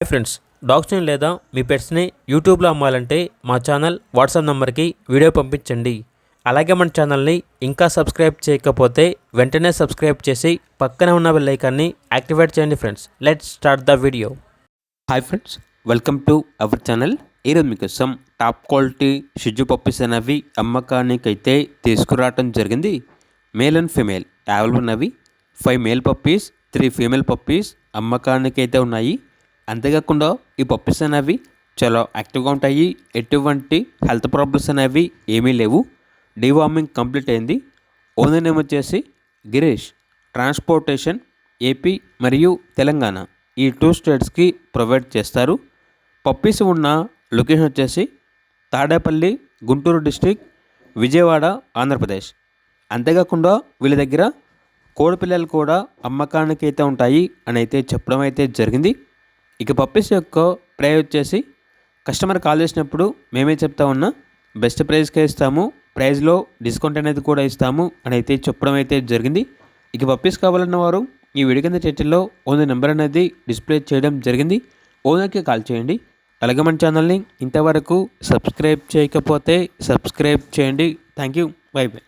Friends, డాగ్స్ని లేదా మీ పెట్స్ని యూట్యూబ్లో అమ్మాలంటే మా ఛానల్ వాట్సాప్ నెంబర్కి వీడియో పంపించండి. అలాగే మన ఛానల్ని ఇంకా సబ్స్క్రైబ్ చేయకపోతే వెంటనే సబ్స్క్రైబ్ చేసి పక్కనే ఉన్న బెల్ ఐకాన్ని యాక్టివేట్ చేయండి. Friends, let's start the video. Hi friends, welcome to our channel. ఈరోజు మీకోసం టాప్ క్వాలిటీ షిజు పప్పీస్ అనేవి అమ్మకానికి అయితే తీసుకురావడం జరిగింది. మేల్ అండ్ ఫీమేల్ అవైలబుల్ ఉన్నవి. 5 మేల్ పప్పీస్, 3 ఫీమేల్ పప్పీస్ అమ్మకానికి అయితే ఉన్నాయి. అంతేకాకుండా ఈ పప్పీస్ అనేవి చాలా యాక్టివ్గా ఉంటాయి. ఎటువంటి హెల్త్ ప్రాబ్లమ్స్ అనేవి ఏమీ లేవు. డీవార్మింగ్ కంప్లీట్ అయింది. ఓనర్ నేమ్ వచ్చేసి గిరీష్. ట్రాన్స్పోర్టేషన్ ఏపీ మరియు తెలంగాణ ఈ 2 స్టేట్స్కి ప్రొవైడ్ చేస్తారు. పప్పీస్ ఉన్న లొకేషన్ వచ్చేసి తాడేపల్లి, గుంటూరు డిస్ట్రిక్ట్, విజయవాడ, ఆంధ్రప్రదేశ్. అంతేకాకుండా వీళ్ళ దగ్గర కోడి పిల్లలు కూడా అమ్మకానికి అయితే ఉంటాయి అని అయితే చెప్పడం అయితే జరిగింది. ఇక పప్పీస్ యొక్క ప్రైస్ వచ్చేసి కస్టమర్ కాల్ చేసినప్పుడు మేమే చెప్తా ఉన్నా బెస్ట్ ప్రైస్కే ఇస్తాము, ప్రైస్లో డిస్కౌంట్ అనేది కూడా ఇస్తాము అని అయితే చెప్పడం అయితే జరిగింది. ఇక పప్పీస్ కావాలన్న వారు ఈ వీడియో కింద టైటిల్లో ఓనర్ నెంబర్ అనేది డిస్ప్లే చేయడం జరిగింది. ఓనర్కి కాల్ చేయండి. అలాగే మన ఛానల్ని ఇంతవరకు సబ్స్క్రైబ్ చేయకపోతే సబ్స్క్రైబ్ చేయండి. Thank you. By by.